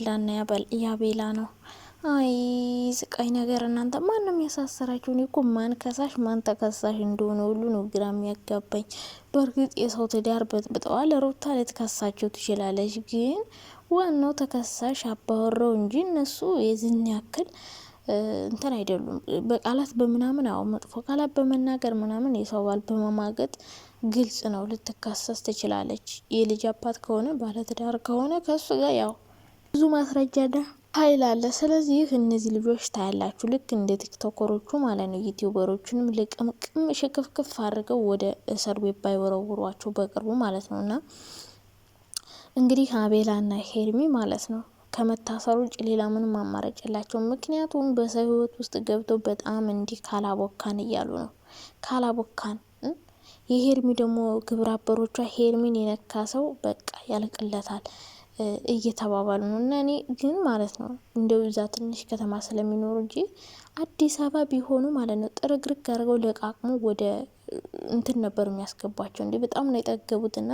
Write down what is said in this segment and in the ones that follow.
ላና ያቤላ ነው። አይ ስቃይ ነገር እናንተ ማንም ያሳሰራችሁ? እኔ እኮ ማን ከሳሽ ማን ተከሳሽ እንደሆነ ሁሉ ነው ግራ የሚያጋባኝ። በእርግጥ የሰው ትዳር በጥብጠዋል። ሩታ ልትከሳቸው ትችላለች፣ ግን ዋናው ተከሳሽ አባወራው እንጂ እነሱ የዝን ያክል እንትን አይደሉም። በቃላት በምናምን አው መጥፎ ቃላት በመናገር ምናምን የሰው ባል በመማገጥ ግልጽ ነው ልትካሰስ ትችላለች። የልጅ አባት ከሆነ ባለትዳር ከሆነ ከሱ ጋር ያው ብዙ ማስረጃና ኃይል አለ። ስለዚህ እነዚህ ልጆች ታያላችሁ ልክ እንደ ቲክቶከሮቹ ማለት ነው ዩቲዩበሮቹንም ልቅምቅም ሽክፍክፍ አድርገው ወደ እስር ቤት ባይወረውሯቸው በቅርቡ ማለት ነውና እንግዲህ አቤላና ሄርሚ ማለት ነው ከመታሰሩ ውጭ ሌላ ምንም አማራጭ የላቸውም። ምክንያቱም በሰው ህይወት ውስጥ ገብተው በጣም እንዲህ ካላቦካን እያሉ ነው። ካላቦካን የሄርሚ ደግሞ ግብረ አበሮቿ ሄርሚን የነካ ሰው በቃ ያልቅለታል እየተባባሉ ነው። እና እኔ ግን ማለት ነው እንደው እዛ ትንሽ ከተማ ስለሚኖሩ እንጂ አዲስ አበባ ቢሆኑ ማለት ነው ጥርግርግ አድርገው ለቃቅሙ ወደ እንትን ነበር የሚያስገባቸው። እንዴ በጣም ነው የጠገቡትና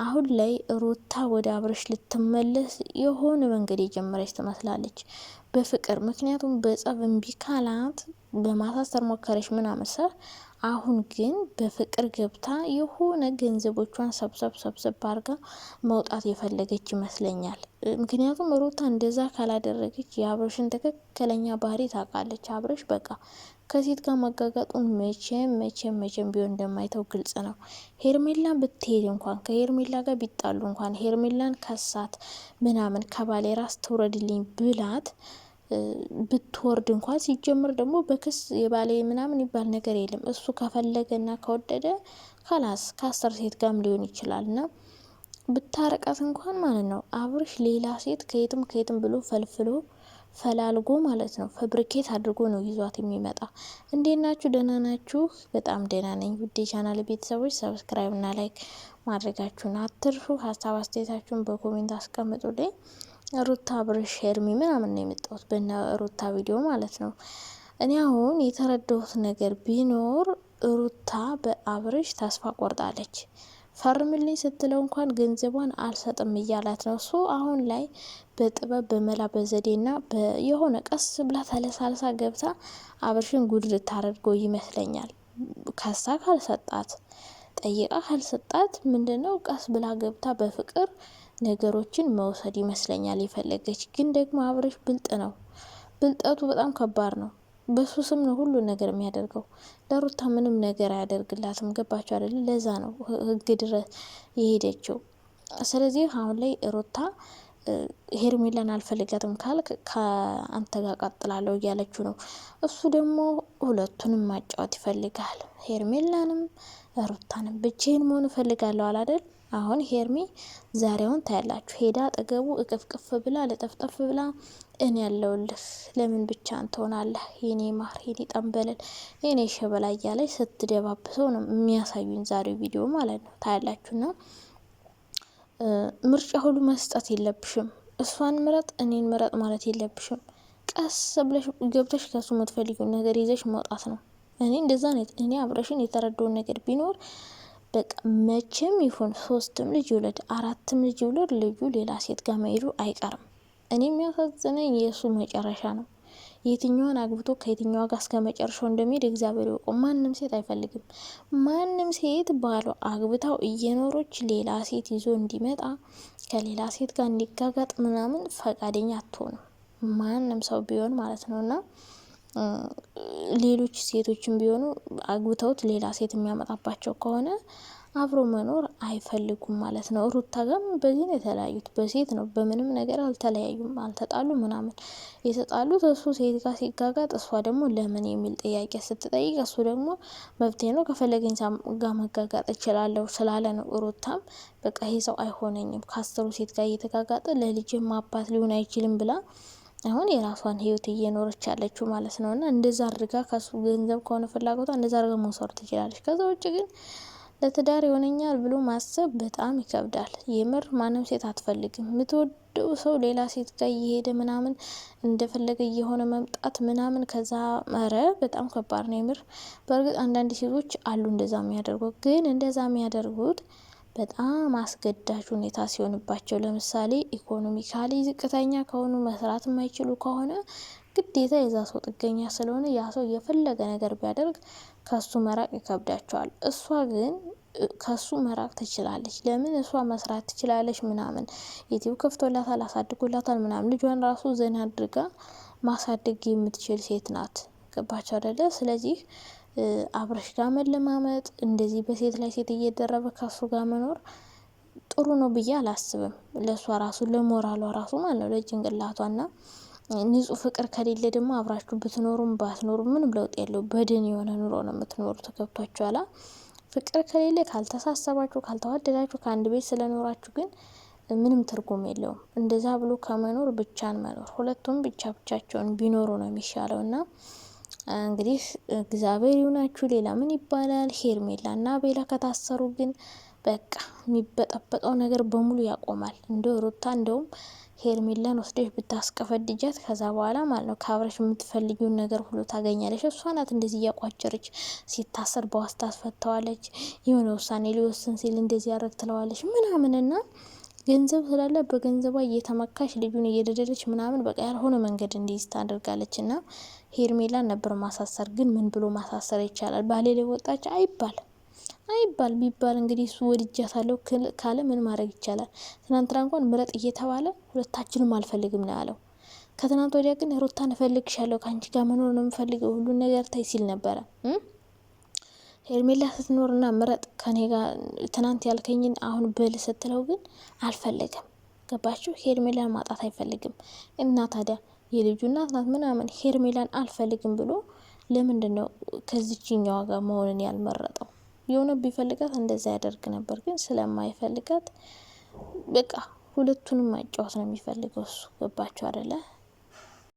አሁን ላይ ሩታ ወደ አብርሽ ልትመለስ የሆነ መንገድ የጀመረች ትመስላለች በፍቅር። ምክንያቱም በጸብ እምቢ ካላት በማሳሰር ሞከረች ምናምን ሰር አሁን ግን በፍቅር ገብታ የሆነ ገንዘቦቿን ሰብሰብ አርጋ መውጣት የፈለገች ይመስለኛል። ምክንያቱም ሩታ እንደዛ ካላደረገች የአብርሽን ትክክለኛ ባህሪ ታውቃለች። አብርሽ በቃ ከሴት ጋር መጋጋጡን መቼም ቢሆን እንደማይተው ግልጽ ነው። ሄርሜላ ብትሄድ እንኳን ከሄርሜላ ጋር ቢጣሉ እንኳን ሄርሜላን ከሳት ምናምን ከባሌ ራስ ትውረድልኝ ብላት ብትወርድ እንኳን ሲጀምር ደግሞ በክስ የባሌ ምናምን ይባል ነገር የለም። እሱ ከፈለገና ከወደደ ካላስ ከአስር ሴት ጋርም ሊሆን ይችላልና ብታረቃት እንኳን ማለት ነው አብርሽ ሌላ ሴት ከየትም ብሎ ፈልፍሎ ፈላልጎ ማለት ነው ፋብሪኬት አድርጎ ነው ይዟት የሚመጣ። እንዴት ናችሁ? ደህና ናችሁ? በጣም ደህና ነኝ። ውድ ቻናል ቤተሰቦች ሰብስክራይብ እና ላይክ ማድረጋችሁን አትርሱ። ሀሳብ አስተያየታችሁን በኮሜንት አስቀምጡልኝ። ሩታ አብርሽ ሄርሚ ምናምን ነው የመጣሁት በእነ ሩታ ቪዲዮ ማለት ነው። እኔ አሁን የተረዳሁት ነገር ቢኖር ሩታ በአብርሽ ተስፋ ቆርጣለች። ፈርምልኝ ስትለው እንኳን ገንዘቧን አልሰጥም እያላት ነው። እሱ አሁን ላይ በጥበብ በመላ በዘዴና የሆነ ቀስ ብላ ተለሳልሳ ገብታ አብርሽን ጉድ ልታደርገው ይመስለኛል። ከሳ ካልሰጣት ጠይቃ ካልሰጣት ምንድነው ቀስ ብላ ገብታ በፍቅር ነገሮችን መውሰድ ይመስለኛል የፈለገች። ግን ደግሞ አብርሽ ብልጥ ነው። ብልጠቱ በጣም ከባድ ነው። በሱ ስም ነው ሁሉ ነገር የሚያደርገው። ለሩታ ምንም ነገር አያደርግላትም። ገባችሁ አይደል? ለዛ ነው ህግ ድረስ የሄደችው። ስለዚህ አሁን ላይ ሩታ ሄርሜላን አልፈልጋትም ካልክ ከአንተ ጋር ቀጥላለሁ እያለችው ነው። እሱ ደግሞ ሁለቱንም ማጫወት ይፈልጋል። ሄርሜላንም ሩታንም ብቻዬን መሆን እፈልጋለሁ አላደል? አሁን ሄርሚ ዛሬውን ታያላችሁ ሄዳ አጠገቡ እቅፍቅፍ ብላ ለጠፍጠፍ ብላ እኔ ያለውልህ ለምን ብቻ እንትሆናለህ የኔ ማር የኔ ጠንበለል የኔ ሸበላ እያለች ስትደባብሰው ነው የሚያሳዩኝ ዛሬው ቪዲዮ ማለት ነው። ታያላችሁና ምርጫ ሁሉ መስጠት የለብሽም። እሷን ምረጥ እኔን ምረጥ ማለት የለብሽም። ቀስ ብለሽ ገብተሽ ከሱ የምትፈልጊውን ነገር ይዘሽ መውጣት ነው። እኔ እንደዛ ነው። እኔ አብረሽን የተረዳውን ነገር ቢኖር በቃ መቼም ይሁን 3ም ልጅ ይውለድ 4ም ልጅ ይውለድ ልጁ ሌላ ሴት ጋር መሄዱ አይቀርም። እኔ የሚያሳዝነኝ የእሱ መጨረሻ ነው። የትኛዋን አግብቶ ከየትኛዋ ጋር እስከ መጨረሻው እንደሚሄድ እግዚአብሔር ይወቀው። ማንም ሴት አይፈልግም። ማንም ሴት ባሏ አግብታው እየኖሮች ሌላ ሴት ይዞ እንዲመጣ ከሌላ ሴት ጋር እንዲጋጋጥ ምናምን ፈቃደኛ አትሆንም። ማንም ሰው ቢሆን ማለት ነውና ሌሎች ሴቶችም ቢሆኑ አግብተውት ሌላ ሴት የሚያመጣባቸው ከሆነ አብሮ መኖር አይፈልጉም ማለት ነው። ሩታ ጋም በዚህ ነው የተለያዩት። በሴት ነው፣ በምንም ነገር አልተለያዩም፣ አልተጣሉ ምናምን። የተጣሉት እሱ ሴት ጋር ሲጋጋጥ እሷ ደግሞ ለምን የሚል ጥያቄ ስትጠይቅ እሱ ደግሞ መብቴ ነው ከፈለገኝ ጋር መጋጋጥ እችላለሁ ስላለ ነው። ሩታም በቃ ይሄ ሰው አይሆነኝም ከአስሩ ሴት ጋር እየተጋጋጠ ለልጅም አባት ሊሆን አይችልም ብላ አሁን የራሷን ህይወት እየኖረች ያለችው ማለት ነውና እንደዛ አድርጋ ከሱ ገንዘብ ከሆነ ፍላጎቷ እንደዛ አድርጋ መውሰድ ትችላለች። ከዛ ውጭ ግን ለትዳር ይሆነኛል ብሎ ማሰብ በጣም ይከብዳል። የምር ማንም ሴት አትፈልግም። የምትወደው ሰው ሌላ ሴት ጋር እየሄደ ምናምን እንደፈለገ እየሆነ መምጣት ምናምን ከዛ መረ በጣም ከባድ ነው የምር። በእርግጥ አንዳንድ ሴቶች አሉ እንደዛ የሚያደርጉት፣ ግን እንደዛ የሚያደርጉት በጣም አስገዳጅ ሁኔታ ሲሆንባቸው፣ ለምሳሌ ኢኮኖሚካሊ ዝቅተኛ ከሆኑ መስራት የማይችሉ ከሆነ ግዴታ የዛ ሰው ጥገኛ ስለሆነ ያ ሰው የፈለገ ነገር ቢያደርግ ከሱ መራቅ ይከብዳቸዋል። እሷ ግን ከሱ መራቅ ትችላለች። ለምን? እሷ መስራት ትችላለች ምናምን፣ ዩቲዩብ ከፍቶላታል፣ አሳድጎላታል ምናምን፣ ልጇን ራሱ ዘና አድርጋ ማሳደግ የምትችል ሴት ናት። ገባች አይደለ? ስለዚህ አብረሽ ጋር መለማመጥ፣ እንደዚህ በሴት ላይ ሴት እየደረበ ከሱ ጋር መኖር ጥሩ ነው ብዬ አላስብም። ለእሷ ራሱ ለሞራሏ ራሱ ማለት ነው፣ ለጭንቅላቷና ንጹህ ፍቅር ከሌለ ደግሞ አብራችሁ ብትኖሩም ባትኖሩም ምንም ለውጥ የለው። በድን የሆነ ኑሮ ነው የምትኖሩት። ገብቷችኋላ? ፍቅር ከሌለ፣ ካልተሳሰባችሁ፣ ካልተዋደዳችሁ ከአንድ ቤት ስለኖራችሁ ግን ምንም ትርጉም የለውም። እንደዛ ብሎ ከመኖር ብቻን መኖር፣ ሁለቱም ብቻቸውን ቢኖሩ ነው የሚሻለው። እና እንግዲህ እግዚአብሔር ይሁናችሁ። ሌላ ምን ይባላል? ሄርሜላ እና ቤላ ከታሰሩ ግን በቃ የሚበጠበጠው ነገር በሙሉ ያቆማል። ሩታ እንደውም ሄርሜላን ወስደሽ ብታስቀፈድጃት ከዛ በኋላ ማለት ነው ከአብረሽ የምትፈልጊውን ነገር ሁሉ ታገኛለሽ። እሷ ናት እንደዚህ እያቋጨረች ሲታሰር በዋስ ታስፈታዋለች። የሆነ ውሳኔ ሊወስን ሲል እንደዚህ ያደርግ ትለዋለች ምናምንና ገንዘብ ስላለ በገንዘቧ እየተመካሽ ልጁን እየደደለች ምናምን በቃ ያልሆነ መንገድ እንዲይዝ ታደርጋለች። እና ሄርሜላን ነበር ማሳሰር። ግን ምን ብሎ ማሳሰር ይቻላል? ባሌ ላይ ወጣች አይባል ቢባል እንግዲህ እሱ ወድጃታለሁ ካለ ምን ማድረግ ይቻላል? ትናንትና እንኳን ምረጥ እየተባለ ሁለታችንም አልፈልግም ነው ያለው። ከትናንት ወዲያ ግን ሩታን እፈልግሻለሁ፣ ከአንቺ ጋር መኖር ነው የምፈልገው፣ ሁሉን ነገር ታይ ሲል ነበረ። ሄርሜላ ስትኖርና ምረጥ ከኔ ጋር ትናንት ያልከኝን አሁን ብል ስትለው ግን አልፈለገም። ገባችሁ? ሄርሜላን ማጣት አይፈልግም። እና ታዲያ የልጁ እናት ናት ምናምን ሄርሜላን አልፈልግም ብሎ ለምንድን ነው ከዚችኛዋ ጋር መሆንን ያልመረጠው? የሆነ ቢፈልጋት እንደዛ ያደርግ ነበር። ግን ስለማይፈልጋት በቃ ሁለቱንም ማጫወት ነው የሚፈልገው እሱ። ገባችሁ አይደለ?